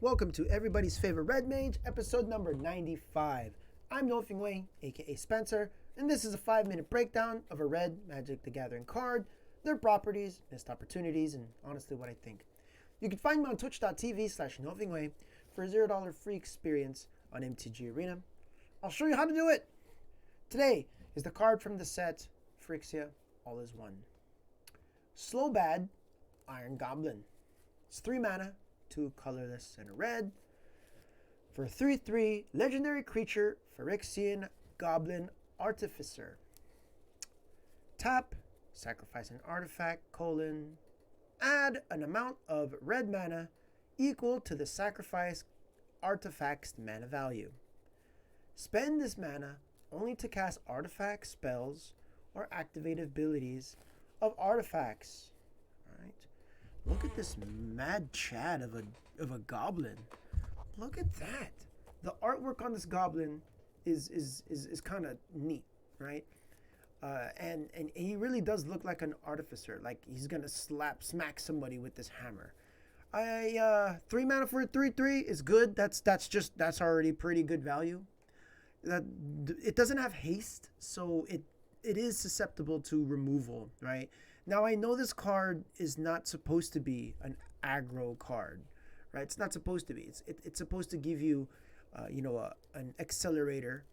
Welcome to everybody's favorite Red Mage, episode number 95. I'm Nofing Wei, aka Spencer, and this is a 5-minute breakdown of a Red Magic the Gathering card, their properties, missed opportunities, and honestly what I think. You can find me on twitch.tv/NofingWei for a $0 free experience on MTG Arena. I'll show you how to do it. Today is the card from the set Phyrexia All Is One. Slobad, Iron Goblin. It's 3 mana, 2 colorless and a red. For 3/3, legendary creature, Phyrexian Goblin Artificer. Tap, sacrifice an artifact, add an amount of red mana equal to the sacrifice artifact's mana value. Spend this mana only to cast artifacts, spells, or activate abilities of artifacts. Alright. Look at this mad Chad of a goblin. Look at that. The artwork on this goblin is kind of neat, right? And he really does look like an artificer, like he's gonna smack somebody with this hammer. 3 mana for a 3/3 is good. That's already pretty good value. It doesn't have haste, so it is susceptible to removal, right? Now I know this card is not supposed to be an aggro card, right? It's not supposed to be. It's supposed to give you, an accelerator,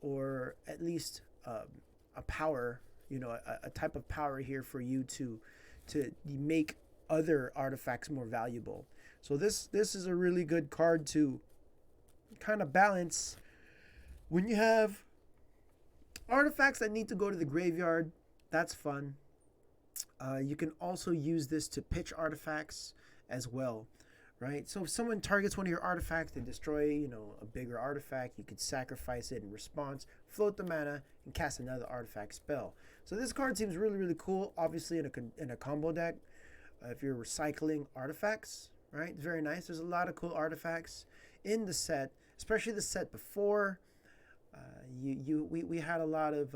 or at least a power, a type of power here for you to make other artifacts more valuable. So this is a really good card to kind of balance when you have artifacts that need to go to the graveyard. That's fun. You can also use this to pitch artifacts as well, right? So if someone targets one of your artifacts and destroy, a bigger artifact, you could sacrifice it in response, float the mana, and cast another artifact spell. So this card seems really, really cool, obviously in a combo deck. If you're recycling artifacts, right? It's very nice. There's a lot of cool artifacts in the set, especially the set before. We had a lot of,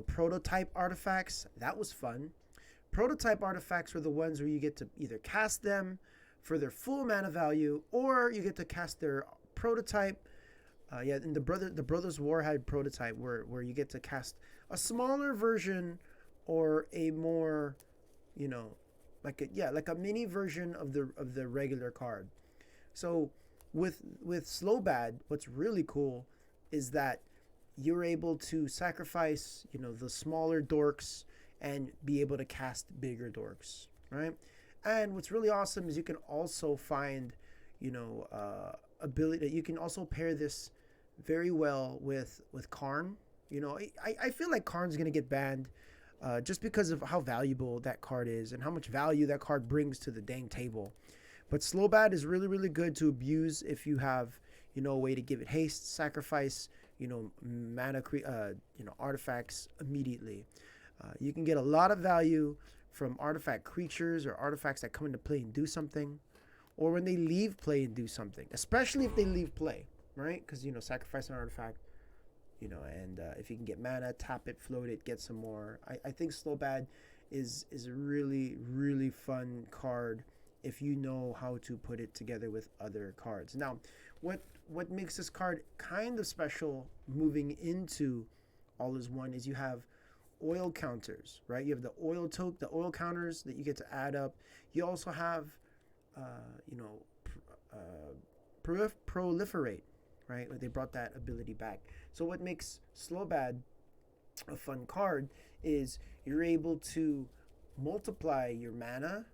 prototype artifacts. That was fun. Prototype artifacts were the ones where you get to either cast them for their full mana value, or you get to cast their prototype. And the Brothers War had prototype where you get to cast a smaller version or a more, like a mini version of the regular card. So with Slobad, what's really cool is that you're able to sacrifice, the smaller dorks and be able to cast bigger dorks, right? And what's really awesome is you can also find, ability. You can also pair this very well with Karn. I feel like Karn's gonna get banned, just because of how valuable that card is and how much value that card brings to the dang table. But Slobad is really, really good to abuse if you have, a way to give it haste, sacrifice, mana, artifacts immediately. You can get a lot of value from artifact creatures or artifacts that come into play and do something, or when they leave play and do something, especially if they leave play, right? Because, sacrifice an artifact, and if you can get mana, tap it, float it, get some more. I think Slobad is a really, really fun card if you know how to put it together with other cards. Now, what makes this card kind of special moving into All Is One is you have oil counters, right? You have the oil counters that you get to add up. You also have, proliferate, right? Like they brought that ability back. So what makes Slobad a fun card is you're able to multiply your mana,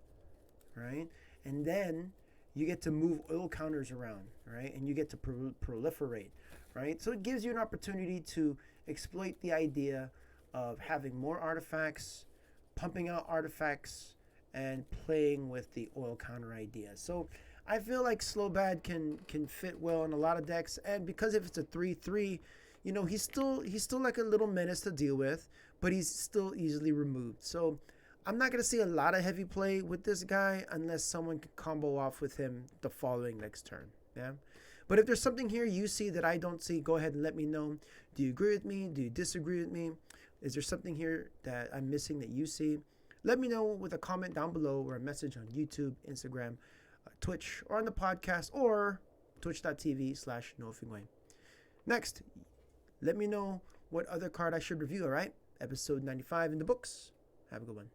right? And then you get to move oil counters around, right? And you get to proliferate, right? So it gives you an opportunity to exploit the idea of having more artifacts, pumping out artifacts, and playing with the oil counter idea. So I feel like Slobad can fit well in a lot of decks, and because if it's a 3/3, he's still like a little menace to deal with, but he's still easily removed. So I'm not gonna see a lot of heavy play with this guy unless someone can combo off with him the following next turn. Yeah. But if there's something here you see that I don't see, go ahead and let me know. Do you agree with me? Do you disagree with me? Is there something here that I'm missing that you see? Let me know with a comment down below or a message on YouTube, Instagram, Twitch or on the podcast or twitch.tv/nofingway. Next, let me know what other card I should review, all right? Episode 95 in the books. Have a good one.